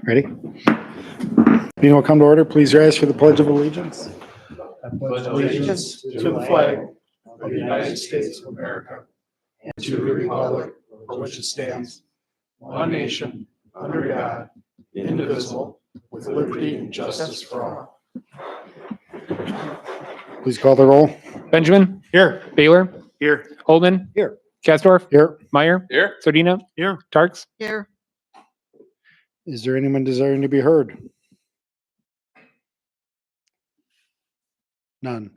Ready? Meeting will come to order. Please rise for the Pledge of Allegiance. I pledge allegiance to the flag of the United States of America and to the republic for which it stands, one nation, under God, indivisible, with liberty and justice for all. Please call the roll. Benjamin. Here. Baylor. Here. Holden. Here. Kasdorf. Here. Meyer. Here. Sardina. Here. Tarks. Here. Is there anyone desiring to be heard? None.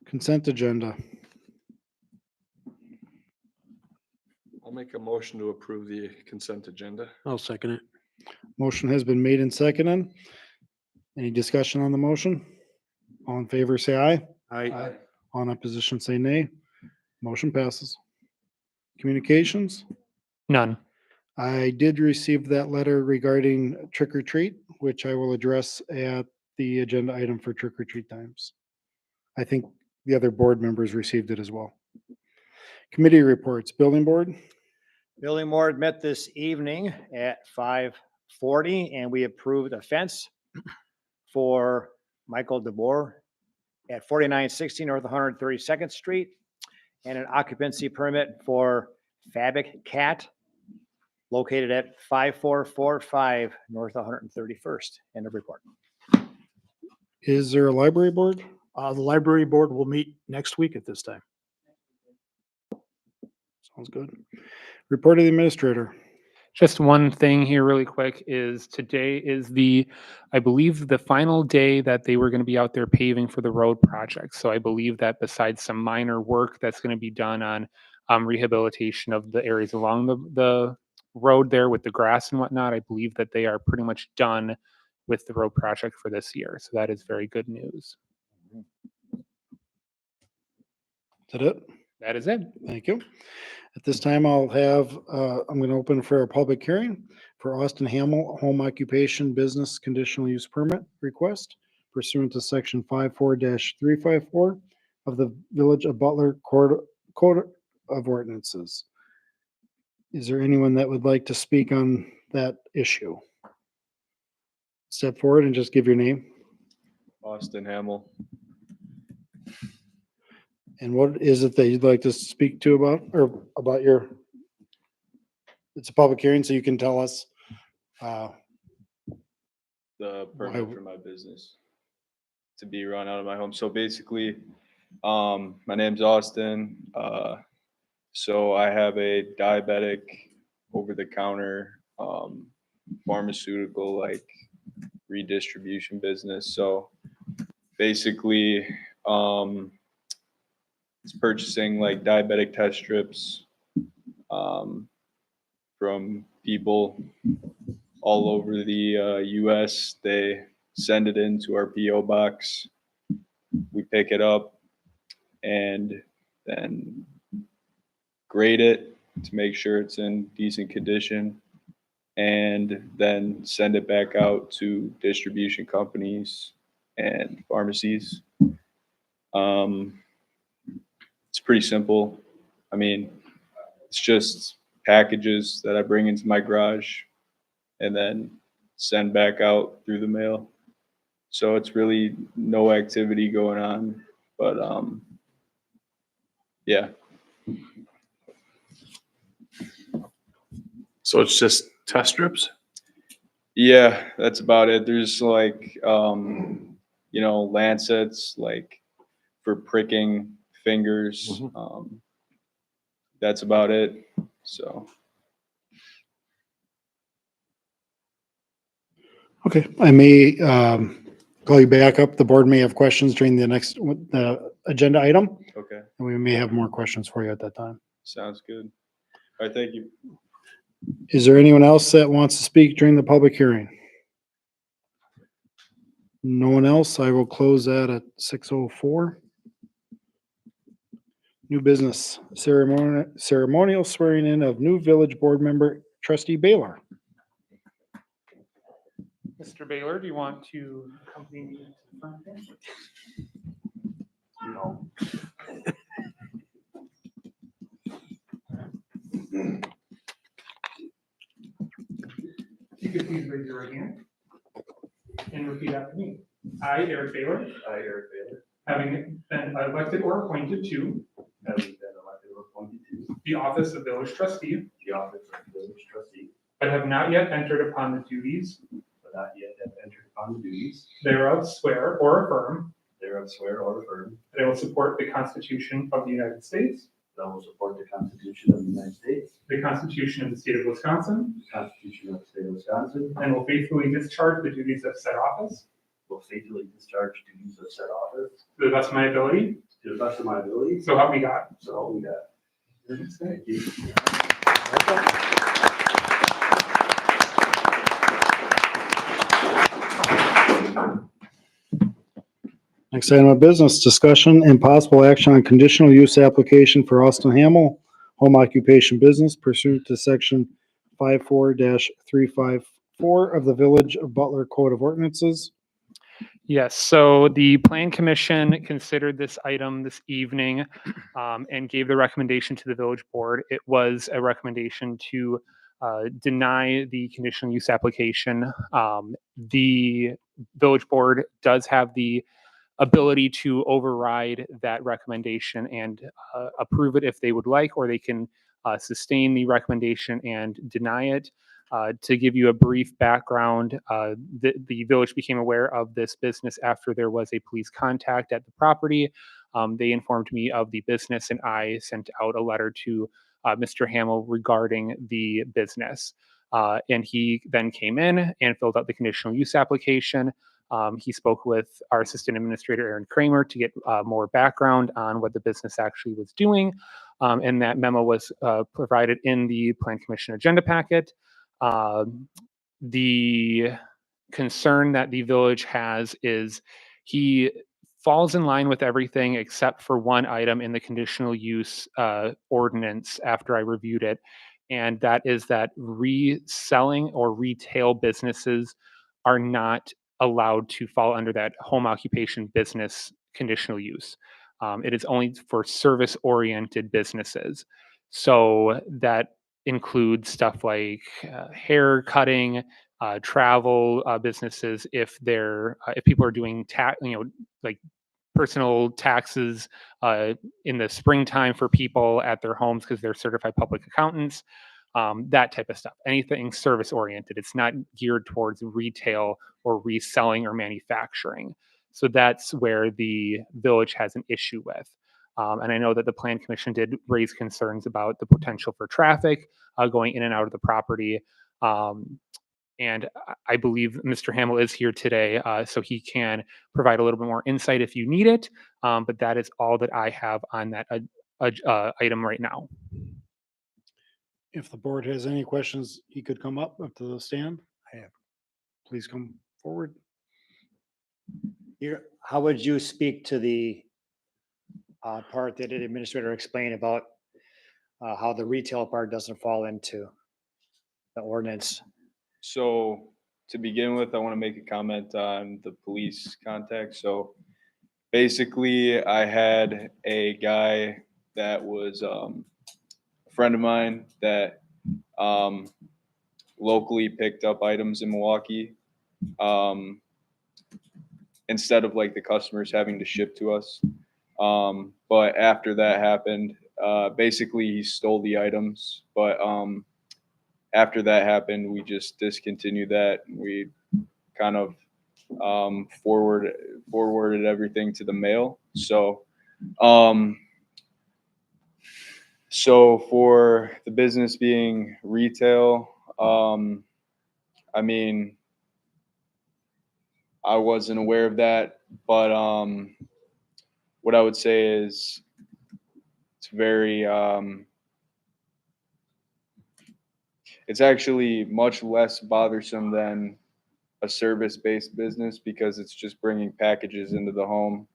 Consent agenda. I'll make a motion to approve the consent agenda. I'll second it. Motion has been made and seconded. Any discussion on the motion? All in favor, say aye. Aye. All in opposition, say nay. Motion passes. Communications. None. I did receive that letter regarding trick or treat, which I will address at the agenda item for trick or treat times. I think the other board members received it as well. Committee reports, building board. Building board met this evening at 5:40 and we approved a fence for Michael DeBoer at 4960 North 132nd Street and an occupancy permit for Fabric Cat located at 5445 North 131st. End of report. Is there a library board? The library board will meet next week at this time. Sounds good. Report of the administrator. Just one thing here really quick is today is I believe the final day that they were going to be out there paving for the road project. So I believe that besides some minor work that's going to be done on rehabilitation of the areas along the road there with the grass and whatnot, I believe that they are pretty much done with the road project for this year. So that is very good news. Is that it? That is it. Thank you. At this time, I'm going to open for a public hearing for Austin Hamill Home Occupation Business Conditional Use Permit request pursuant to section 54-354 of the Village of Butler Code of Ordinances. Is there anyone that would like to speak on that issue? Step forward and just give your name. Austin Hamill. And what is it that you'd like to speak to about your, it's a public hearing, so you can tell us. The permit for my business to be run out of my home. So basically, my name's Austin. So I have a diabetic over-the-counter pharmaceutical like redistribution business. So basically, it's purchasing like diabetic test strips from people all over the US. They send it into our PO box. We pick it up and then grade it to make sure it's in decent condition, and then send it back out to distribution companies and pharmacies. It's pretty simple. I mean, it's just packages that I bring into my garage and then send back out through the mail. So it's really no activity going on, but yeah. So it's just test strips? Yeah, that's about it. There's like, lancets, like for pricking fingers. That's about it. So. Okay, I may call you back up. The board may have questions during the next agenda item, Okay, and we may have more questions for you at that time. sounds good. All right, thank you. Is there anyone else that wants to speak during the public hearing? No one else? I will close that at 6:04. New business, ceremonial swearing in of new village board member trustee Baylor. Mr. Baylor, do you want to accompany me to the front there? No. You could please raise your right hand and repeat after me. I, Eric Baylor, I, Eric Baylor, having been elected or appointed to having been elected or appointed to the office of village trustee, the office of village trustee, but have not yet entered upon the duties but not yet have entered upon the duties thereof, swear or affirm thereof, swear or affirm that I will support the Constitution of the United States, that I will support the Constitution of the United States, the Constitution of the state of Wisconsin, the Constitution of the state of Wisconsin, and will faithfully discharge the duties of said office will faithfully discharge duties of said office to the best of my ability, to the best of my ability, so help me God. so help me God. Thank you. Next item of business, discussion and possible action on conditional use application for Austin Hamel Home Occupation Business pursuant to section 54-354 of the Village of Butler Code of Ordinances. Yes, so the Plan Commission considered this item this evening and gave the recommendation to the village board. It was a recommendation to deny the conditional use application. The village board does have the ability to override that recommendation and approve it if they would like, or they can sustain the recommendation and deny it. To give you a brief background, the village became aware of this business after there was a police contact at the property. They informed me of the business, and I sent out a letter to Mr. Hamel regarding the business. And he then came in and filled out the conditional use application. He spoke with our assistant administrator, Aaron Kramer, to get more background on what the business actually was doing. And that memo was provided in the Plan Commission agenda packet. The concern that the village has is he falls in line with everything except for one item in the conditional use ordinance after I reviewed it. And that is that reselling or retail businesses are not allowed to fall under that home occupation business conditional use. It is only for service-oriented businesses. So that includes stuff like hair cutting, travel businesses. If people are doing like personal taxes in the springtime for people at their homes because they're certified public accountants, that type of stuff. Anything service oriented. It's not geared towards retail or reselling or manufacturing. So that's where the village has an issue with. And I know that the Plan Commission did raise concerns about the potential for traffic going in and out of the property. And I believe Mr. Hamel is here today, so he can provide a little bit more insight if you need it. But that is all that I have on that item right now. If the board has any questions, he could come up to the stand. Please come forward. How would you speak to the part that the administrator explained about how the retail part doesn't fall into the ordinance? So to begin with, I want to make a comment on the police contact. So basically, I had a guy that was a friend of mine that locally picked up items in Milwaukee instead of like the customers having to ship to us. But after that happened, basically he stole the items. But after that happened, we just discontinued that. We kind of forwarded everything to the mail. So for the business being retail, I mean, I wasn't aware of that, but what I would say is it's very, it's actually much less bothersome than a service-based business because it's just bringing packages into the home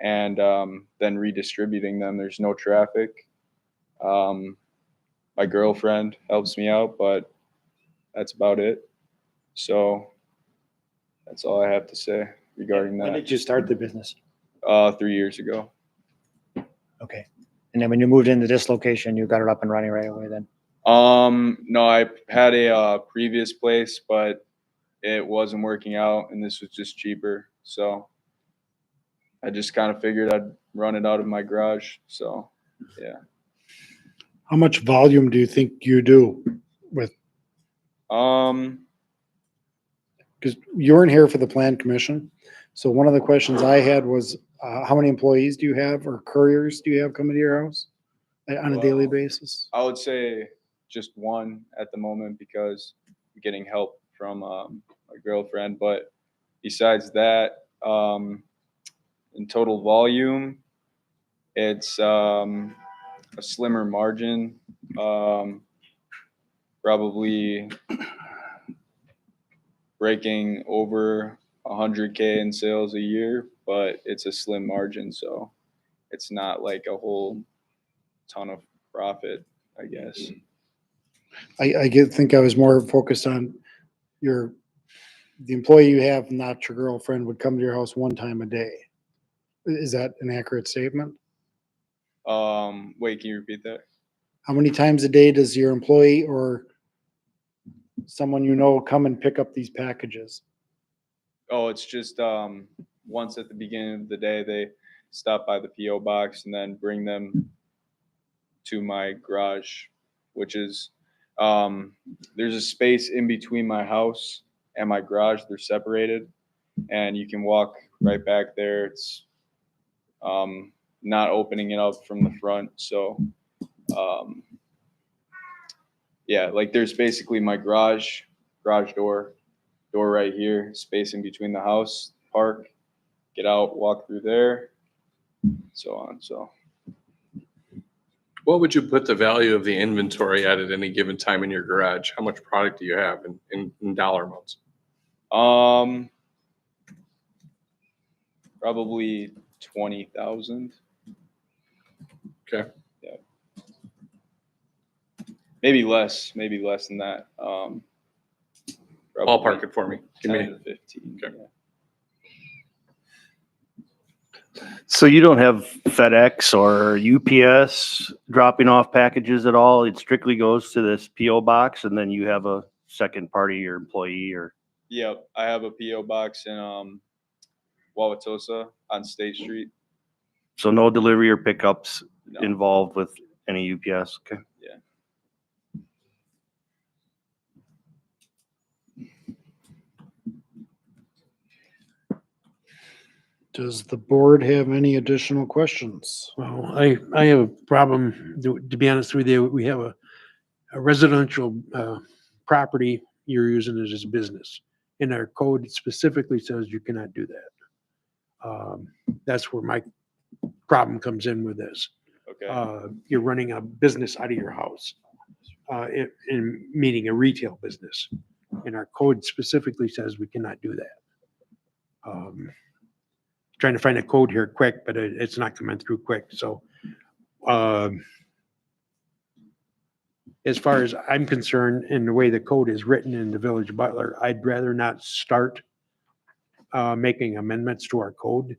and then redistributing them. There's no traffic. My girlfriend helps me out, but that's about it. So that's all I have to say regarding When that. did you start the business? 3 years ago. Okay. And then when you moved into this location, you got it up and running right away then? No, I had a previous place, but it wasn't working out, and this was just cheaper. So I just kind of figured I'd run it out of my garage. So yeah. How much volume do you think you do with, Um, because you weren't here for the plan commission. So one of the questions I had was, how many employees do you have or couriers do you have coming to your house on a daily Well, basis? I would say just one at the moment because I'm getting help from my girlfriend. But besides that, in total volume, it's a slimmer margin. Probably breaking over 100K in sales a year, but it's a slim margin, so it's not like a whole ton of profit, I guess. Think I was more focused on the employee you have, not your girlfriend, would come to your house one time a day. Is that an accurate statement? Wait, can you repeat that? How many times a day does your employee or someone you know come and pick up these packages? Oh, it's just once at the beginning of the day they stop by the PO box and then bring them to my garage, which is there's a space in between my house and my garage. They're separated, and you can walk right back there. It's not opening it up from the front, so yeah, like there's basically my garage door right here, space in between the house, park, get out, walk through there, so on. So What would you put the value of the inventory at any given time in your garage? How much product do you have in dollar amounts? Probably 20,000. Okay. Yeah. Maybe less than that. Ballpark it for me. Give 10 me, to 15. Okay. Yeah. So you don't have FedEx or UPS dropping off packages at all? It strictly goes to this PO box and then you have a second party or employee or? Yep, I have a PO box in Wauwatosa on State Street. So no delivery or pickups No. involved with any UPS? Okay. Yeah. Does the board have any additional questions? Well, I have a problem, to be honest with you. We have a residential property you're using it as a business. And our code specifically says you cannot do that. That's where my problem comes in with this. Okay. You're running a business out of your house, meaning a retail business. And our code specifically says we cannot do that. Trying to find a code here quick, but it's not coming through quick. So as far as I'm concerned, in the way the code is written in the Village of Butler, I'd rather not start making amendments to our code,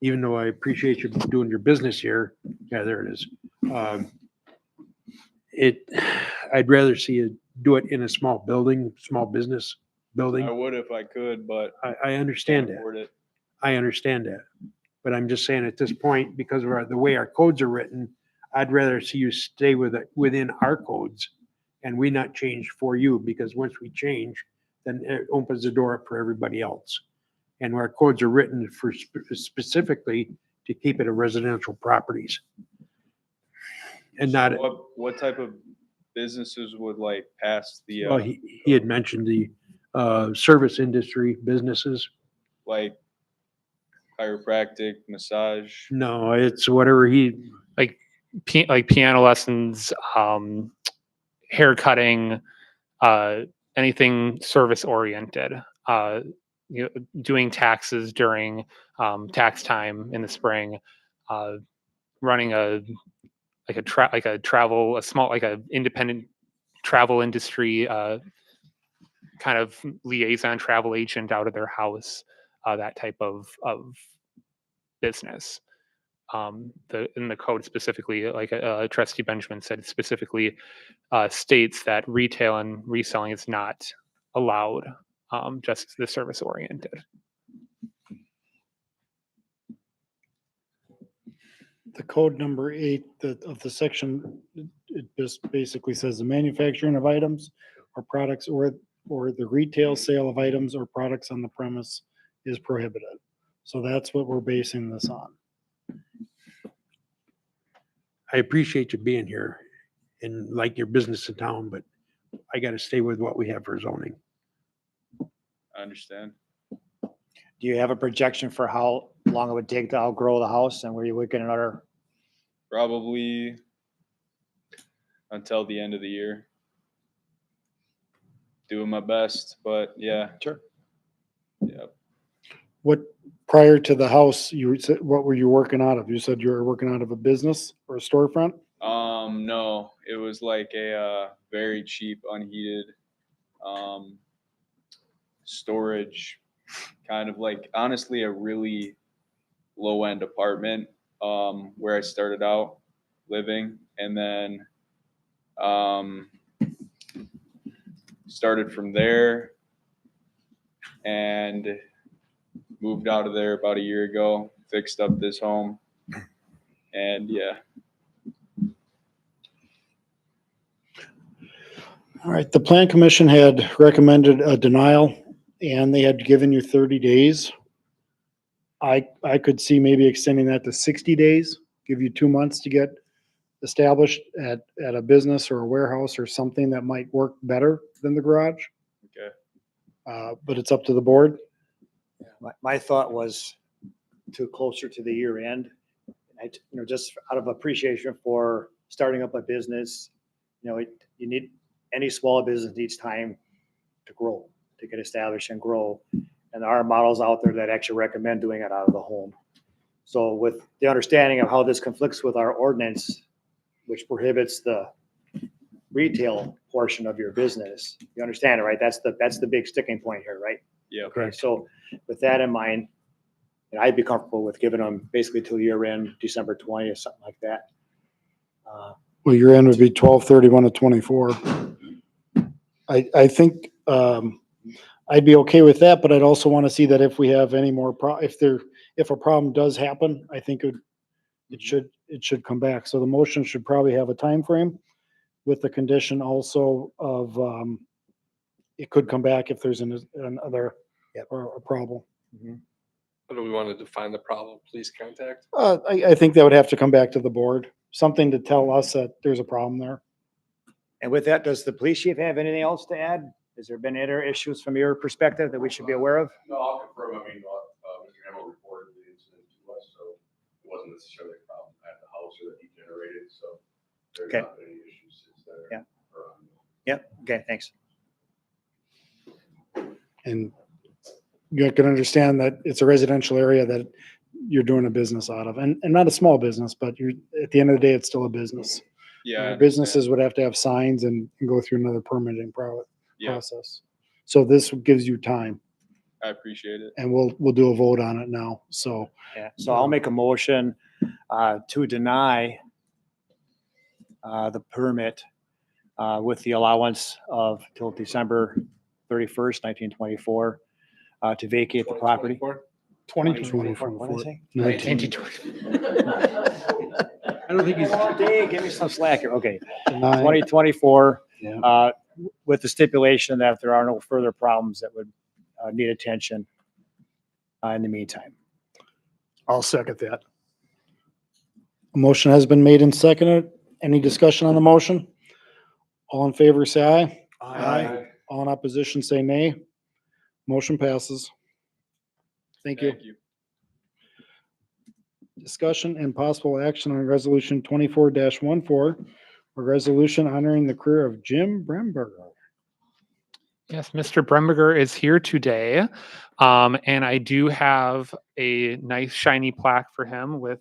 even though I appreciate you doing your business here. Yeah, there it is. I'd rather see you do it in a small building, small business I building. would if I could, but I understand can't that. afford it. I understand that. But I'm just saying at this point, because of the way our codes are written, I'd rather see you stay within our codes and we not change for you, because once we change, then it opens the door up for everybody else. And our codes are written for specifically to keep it a residential properties. And not, What type of businesses would like pass the well, he had mentioned the service industry businesses. like chiropractic, massage? No, it's whatever like piano lessons, hair cutting, anything service oriented. Doing taxes during tax time in the spring, running a independent travel industry kind of liaison travel agent out of their house, that type of business. in the code specifically, like Trustee Benjamin said, specifically states that retail and reselling is not allowed, just the service oriented. The code number 8 of the section, it just basically says the manufacturing of items or products or the retail sale of items or products on the premise is prohibited. So that's what we're basing this on. I appreciate you being here and like your business in town, but I gotta stay with what we have for zoning. I understand. Do you have a projection for how long it would take to outgrow the house and where you would get another? Probably until the end of the year. Doing my best, but yeah. Sure. Yeah. What, prior to the house, you said, what were you working out of? You said you were working out of a business or a storefront? No, it was like a very cheap, unheated storage, kind of like honestly a really low end apartment where I started out living, and then started from there and moved out of there about a year ago, fixed up this home, and yeah. All right, the plan commission had recommended a denial and they had given you 30 days. I could see maybe extending that to 60 days, give you 2 months to get established at a business or a warehouse or something that might work better than the garage. Okay. But it's up to the board. My thought was too closer to the year end. Just out of appreciation for starting up a business, you need, any small business needs time to grow, to get established and grow. And there are models out there that actually recommend doing it out of the home. So with the understanding of how this conflicts with our ordinance, which prohibits the retail portion of your business, you understand it, right? That's the big sticking point here, right? Yeah. Okay, so with that in mind, I'd be comfortable with giving them basically till year end, December 20th, something like that. Well, your end would be 12/31 of 24. I think I'd be okay with that, but I'd also want to see that if we have any more if a problem does happen, I think it should come back. So the motion should probably have a time frame with the condition also of it could come back if there's another or a problem. How do we want to define the problem? Please contact. I think that would have to come back to the board, something to tell us that there's a problem there. And with that, does the police chief have anything else to add? Has there been any other issues from your perspective that we should be aware of? No, I'll confirm. I mean, Mr. Hamel reported the incident to us, so it wasn't necessarily a problem at the house or that he generated, so there's Okay. not been any issues since then. Yeah. Or, Yep, okay, thanks. And you can understand that it's a residential area that you're doing a business out of, and not a small business, but at the end of the day, it's still a business. Yeah. I understand. Businesses would have to have signs and go through another permitting Yeah, process. So this gives you time, I appreciate it. and we'll do a vote on it now. So Yeah, so I'll make a motion to deny the permit with the allowance of till December 31st, 1924, to vacate the property. 2024. What did I say? 19. I don't think he's, Dave, give me some slack here. Okay, Deny. 2024, Yeah. with the stipulation that there are no further problems that would need attention in the meantime. I'll second that. A motion has been made and seconded. Any discussion on the motion? All in favor, say aye. All in opposition, say nay. Motion passes. Thank you. Thank you. Discussion and possible action on resolution 24-14, a resolution honoring the career of Jim Bremberger. Yes, Mr. Bremberger is here today. And I do have a nice shiny plaque for him with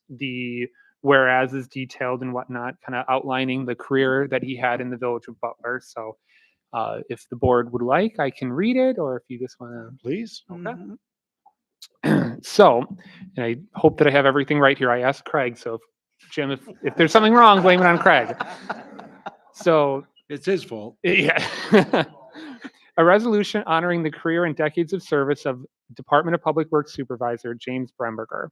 the whereas is detailed and whatnot, kind of outlining the career that he had in the village of Butler. So if the board would like, I can read it, or if you just want to. Please. Okay. So, and I hope that I have everything right here. I asked Craig, so Jim, if there's something wrong, blame it on Craig. So, It's his fault. yeah. A resolution honoring the career and decades of service of Department of Public Works Supervisor James Bremberger.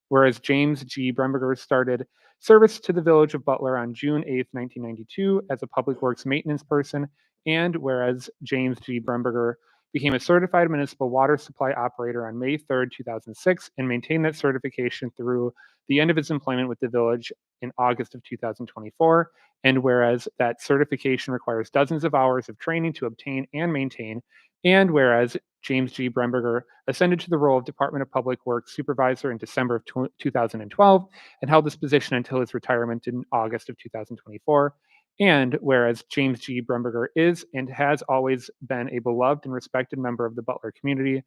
Whereas James G. Bremberger started service to the village of Butler on June 8th, 1992 as a public works maintenance person, and whereas James G. Bremberger became a certified municipal water supply operator on May 3rd, 2006, and maintained that certification through the end of his employment with the village in August of 2024. And whereas that certification requires dozens of hours of training to obtain and maintain, and whereas James G. Bremberger ascended to the role of Department of Public Works Supervisor in December of 2012 and held this position until his retirement in August of 2024. And whereas James G. Bremberger is and has always been a beloved and respected member of the Butler community,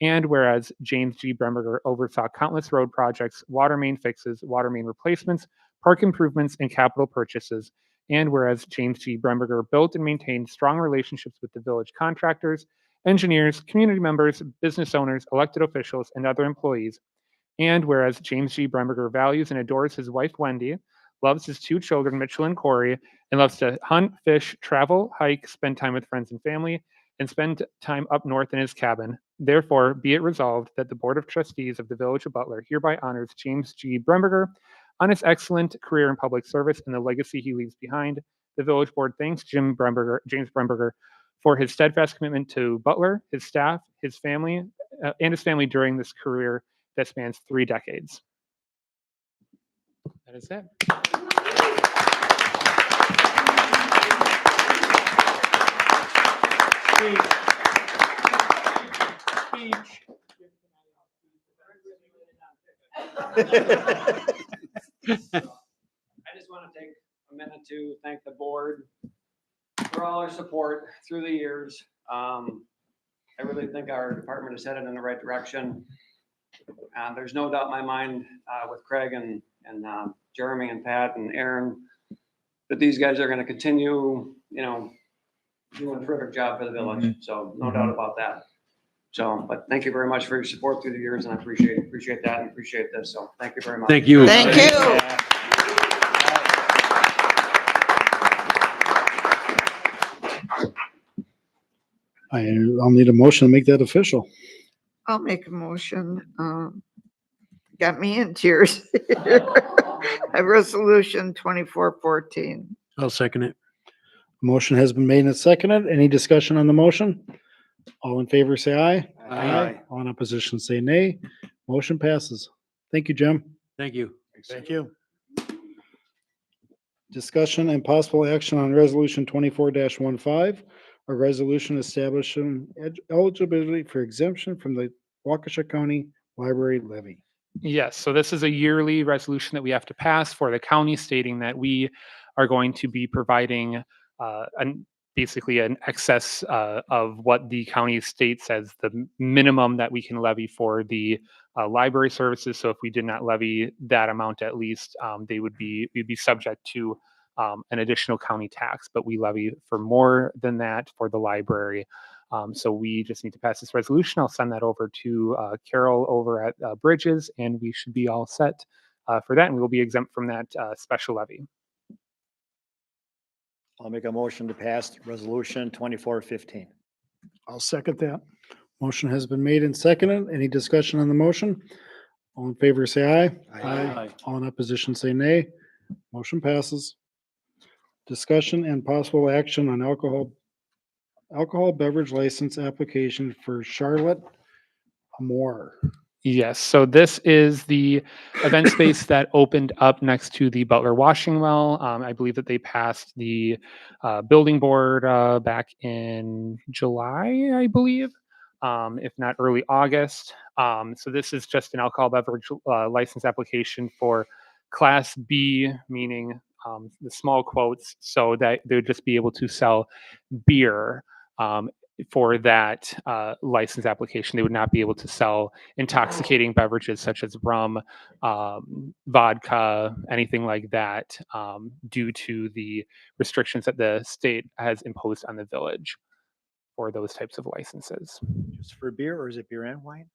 and whereas James G. Bremberger oversaw countless road projects, water main fixes, water main replacements, park improvements, and capital purchases, and whereas James G. Bremberger built and maintained strong relationships with the village contractors, engineers, community members, business owners, elected officials, and other employees, and whereas James G. Bremberger values and adores his wife Wendy, loves his two children Mitchell and Corey, and loves to hunt, fish, travel, hike, spend time with friends and family, and spend time up north in his cabin. Therefore, be it resolved that the Board of Trustees of the Village of Butler hereby honors James G. Bremberger on his excellent career in public service and the legacy he leaves behind. The Village Board thanks James Bremberger, for his steadfast commitment to Butler, his staff, his family, and his family during this career that spans 3 decades. That is it. I just want to take a minute to thank the board for all our support through the years. I really think our department is headed in the right direction. There's no doubt in my mind with Craig and Jeremy and Pat and Aaron that these guys are going to continue, doing a terrific job for the village. So no doubt about that. So, but thank you very much for your support through the years, and I appreciate that and appreciate this. So thank you very much. Thank you. Thank you. I'll need a motion to make that official. I'll make a motion. Got me in tears. A resolution 2414. I'll second it. Motion has been made and seconded. Any discussion on the motion? All in favor, say aye. Aye. All in opposition, say nay. Motion passes. Thank you, Jim. Thank you. Thank you. Discussion and possible action on resolution 24-15, a resolution establishing eligibility for exemption from the Waukesha County Library levy. Yes, so this is a yearly resolution that we have to pass for the county stating that we are going to be providing basically an excess of what the county states as the minimum that we can levy for the library services. So if we did not levy that amount at least, we'd be subject to an additional county tax, but we levy for more than that for the library. So we just need to pass this resolution. I'll send that over to Carol over at Bridges, and we should be all set for that, and we will be exempt from that special levy. I'll make a motion to pass resolution 2415. I'll second that. Motion has been made and seconded. Any discussion on the motion? All in favor, say aye. Aye. All in opposition, say nay. Motion passes. Discussion and possible action on alcohol beverage license application for Charlotte Amore. Yes, so this is the event space that opened up next to the Butler washing well. I believe that they passed the building board back in July, I believe, if not early August. So this is just an alcohol beverage license application for Class B, meaning the small quotes, so that they would just be able to sell beer. For that license application, they would not be able to sell intoxicating beverages such as rum, vodka, anything like that, due to the restrictions that the state has imposed on the village. for those types of licenses. Just for beer or is it beer and wine?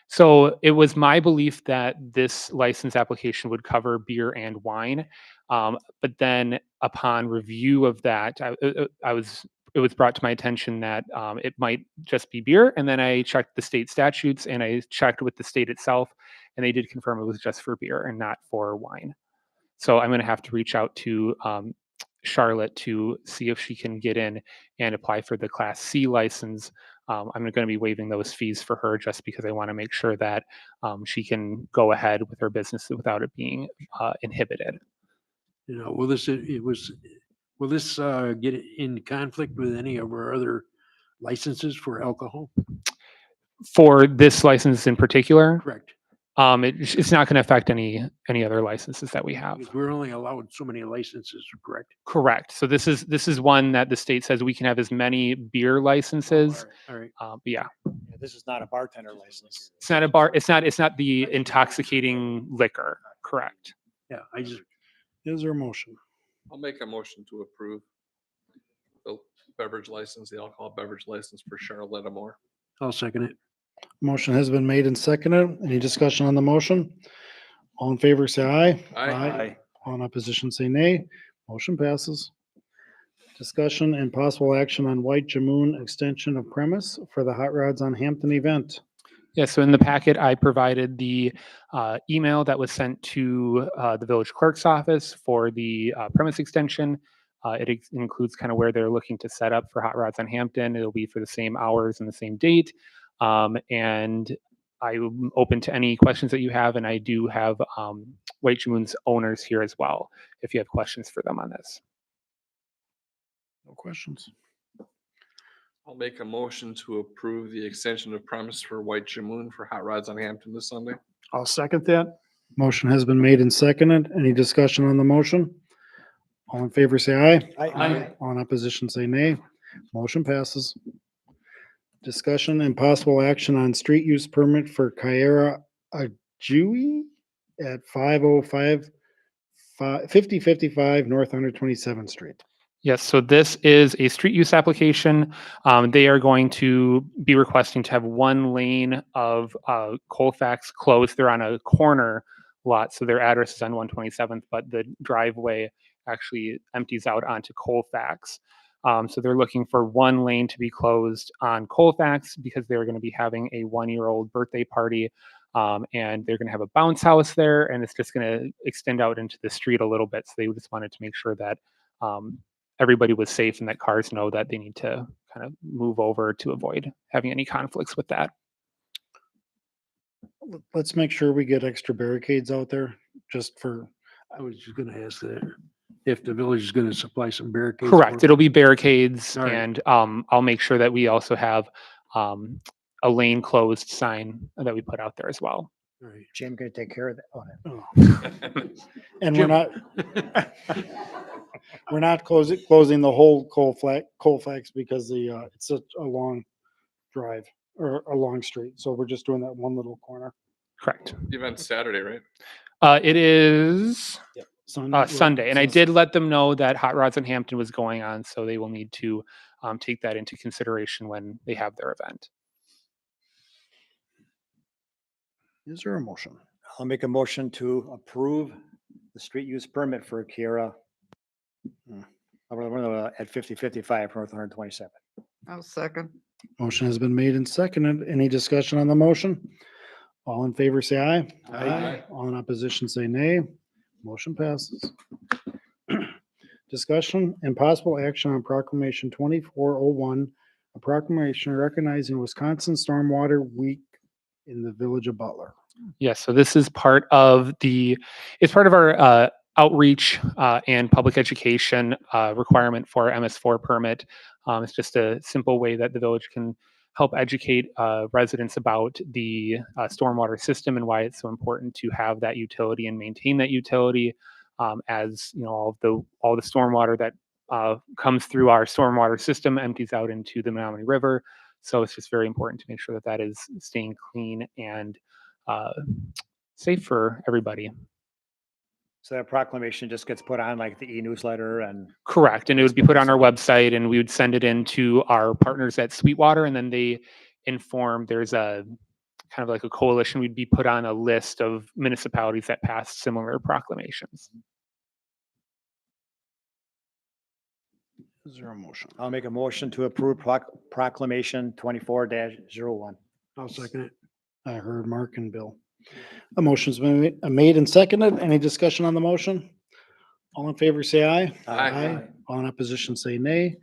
So it was my belief that this license application would cover beer and wine. But then upon review of that, it was brought to my attention that it might just be beer. And then I checked the state statutes and I checked with the state itself, and they did confirm it was just for beer and not for wine. So I'm going to have to reach out to Charlotte to see if she can get in and apply for the Class C license. I'm going to be waiving those fees for her just because I want to make sure that she can go ahead with her business without it being inhibited. You know, will this get in conflict with any of our other licenses for alcohol? For this license in particular, Correct. it's not going to affect any other licenses that we have. Because we're only allowed so many licenses, correct? Correct. So this is one that the state says we can have as many beer licenses. All right. But yeah, Yeah, this is not a bartender license. it's not a bar. It's not the intoxicating liquor. Correct. Yeah, I just, Is there a motion? I'll make a motion to approve the beverage license, the alcohol beverage license for Charlotte Amore. I'll second it. Motion has been made and seconded. Any discussion on the motion? All in favor, say aye. Aye. All in opposition, say nay. Motion passes. Discussion and possible action on White Jamoon extension of premise for the Hot Rods on Hampton event. Yeah, so in the packet, I provided the email that was sent to the village clerk's office for the premise extension. It includes kind of where they're looking to set up for Hot Rods on Hampton. It'll be for the same hours and the same date. And I'm open to any questions that you have, and I do have White Jamoon's owners here as well, if you have questions for them on this. No questions. I'll make a motion to approve the extension of premise for White Jamoon for Hot Rods on Hampton this Sunday. I'll second that. Motion has been made and seconded. Any discussion on the motion? All in favor, say aye. Aye. All in opposition, say nay. Motion passes. Discussion and possible action on street use permit for Kyra Ajui at 5055 North 127th Street. Yes, so this is a street use application. They are going to be requesting to have one lane of Colfax closed. They're on a corner lot, so their address is on 127th, but the driveway actually empties out onto Colfax. So they're looking for one lane to be closed on Colfax because they're going to be having a 1-year-old birthday party. And they're going to have a bounce house there, and it's just going to extend out into the street a little bit. So they just wanted to make sure that everybody was safe and that cars know that they need to kind of move over to avoid having any conflicts with that. Let's make sure we get extra barricades out there just for, I was just gonna ask that, if the village is gonna supply some barricades. Correct. for- It'll be barricades, All right. and I'll make sure that we also have a lane closed sign that we put out there as well. All right. Jim gonna take care of that. Oh, and Jim. we're not closing the whole Colfax because it's such a long drive or a long street. So we're just doing that one little corner. Correct. The event's Saturday, right? It is Sunday. Sunday, and I did let them know that Hot Rods in Hampton was going on, so they will need to take that into consideration when they have their event. Is there a motion? I'll make a motion to approve the street use permit for Kira at 5055 North 127th. I'll second. Motion has been made and seconded. Any discussion on the motion? All in favor, say aye. Aye. All in opposition, say nay. Motion passes. Discussion and possible action on proclamation 2401, a proclamation recognizing Wisconsin Stormwater Week in the village of Butler. Yes, so this is part of our outreach and public education requirement for MS4 permit. It's just a simple way that the village can help educate residents about the stormwater system and why it's so important to have that utility and maintain that utility. As you know, all the stormwater that comes through our stormwater system empties out into the Menominee River. So it's just very important to make sure that that is staying clean and safe for everybody. So that proclamation just gets put on like the e-newsletter and Correct. And it would be put on our website and we would send it in to our partners at Sweetwater and then they inform, there's a kind of like a coalition, we'd be put on a list of municipalities that passed similar proclamations. Is there a motion? I'll make a motion to approve proclamation 24-01. I'll second it. I heard Mark and Bill. A motion's been made and seconded. Any discussion on the motion? All in favor, say aye. Aye. All in opposition, say nay.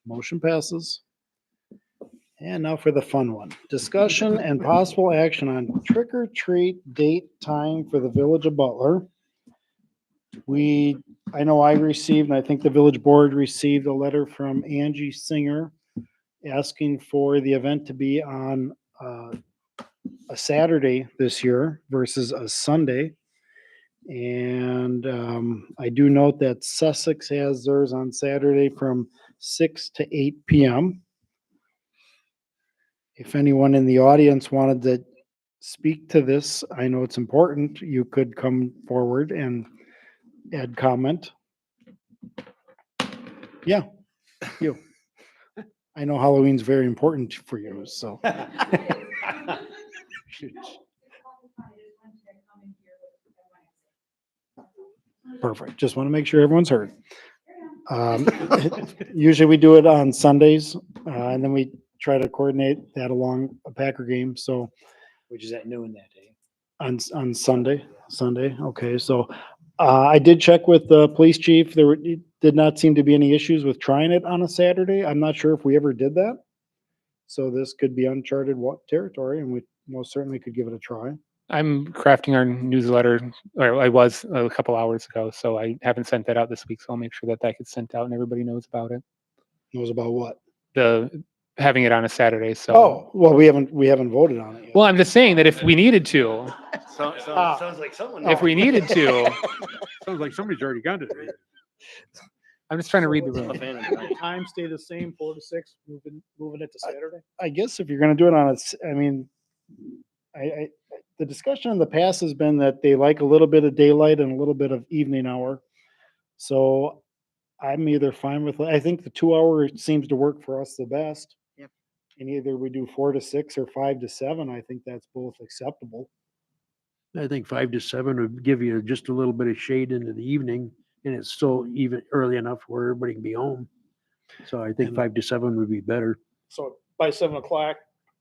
Motion passes. And now for the fun one. Discussion and possible action on trick or treat date time for the Village of Butler. I know I received, and I think the village board received a letter from Angie Singer asking for the event to be on a Saturday this year versus a Sunday. And I do note that Sussex has theirs on Saturday from 6 to 8 p.m. If anyone in the audience wanted to speak to this, I know it's important, you could come forward and add comment. Yeah, you. I know Halloween's very important for you, so. Perfect. Just want to make sure everyone's heard. Usually we do it on Sundays, and then we try to coordinate that along a Packer game. So Which is at noon that day. on Sunday, okay, so I did check with the police chief. Did not seem to be any issues with trying it on a Saturday. I'm not sure if we ever did that. So this could be uncharted territory, and we most certainly could give it a try. I'm crafting our newsletter, or I was a couple hours ago, so I haven't sent that out this week, so I'll make sure that that gets sent out and everybody knows about it. Knows about what? Having it on a Saturday, so. Oh, well, we haven't voted on it yet. Well, I'm just saying that if we needed to, Sounds like someone. if we needed to, Sounds like somebody's already got it. I'm just trying to read the room. Time stay the same, 4 to 6, moving it to Saturday? I guess if you're gonna do it on I mean, the discussion in the past has been that they like a little bit of daylight and a little bit of evening hour. So I'm either fine with, I think the 2 hour seems to work for us the best. Yep. And either we do 4 to 6 or 5 to 7. I think that's both acceptable. I think 5 to 7 would give you just a little bit of shade into the evening, and it's still even early enough where everybody can be home. So I think And- 5 to 7 would be better. So by 7 o'clock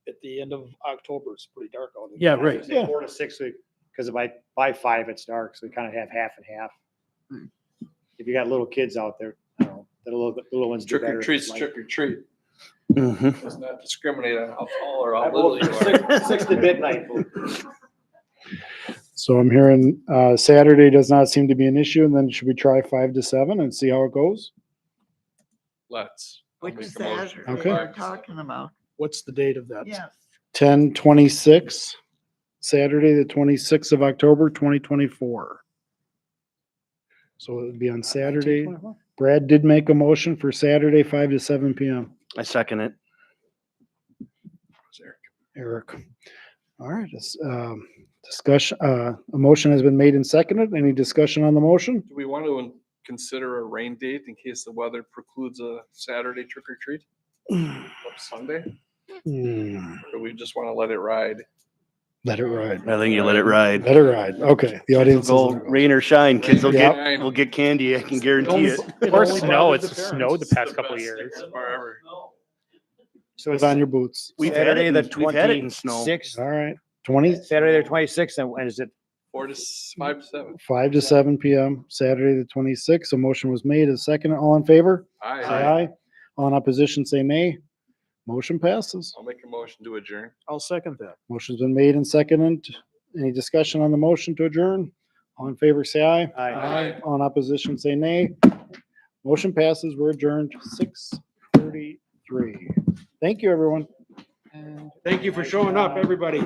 at the end of October, it's pretty dark out. Yeah, right. Yeah. 4 to 6, because by 5 it's dark, so we kind of have half and half. If you got little kids out there, I don't know, the little ones do Trick better. or if treat's it's light. trick or treat. Mhm. Does not discriminate on how tall or how I little vote you for are. 6 to midnight. So I'm hearing, Saturday does not seem to be an issue, and then should we try 5 to 7 and see how it goes? Let's. I'll Which make is a motion. Saturday Okay. we're talking about. What's the date of that? Yes. 10/26, Saturday, the 26th of October, 2024. So it would be on Saturday. Brad did make a motion for Saturday, 5 to 7 p.m. I second it. Eric. All right, discussion, a motion has been made and seconded. Any discussion on the motion? Do we want to consider a rain date in case the weather precludes a Saturday trick or treat? Or Sunday? Hmm, Or we just want to let it ride? Let it ride. I think you let it ride. Let it ride. Okay, the audience. Go rain or shine, kids will Yep. get, will get candy, I can guarantee it. Or snow, it's snowed the past couple of years. Forever. So Put it's on your boots. We've had Saturday, it the in- we've had it in snow. 26th, All right, 20, Saturday, the 26th, and when is it? 5 to 7. 5 to 7 p.m., Saturday, the 26th. A motion was made. A second, all in favor? Say Aye. aye. All in opposition, say nay. Motion passes. I'll make a motion to adjourn. I'll second that. Motion's been made and seconded. Any discussion on the motion to adjourn? All in favor, say aye. Aye. All in opposition, say nay. Motion passes. We're adjourned 6:33. Thank you, everyone. Thank you for showing up, everybody.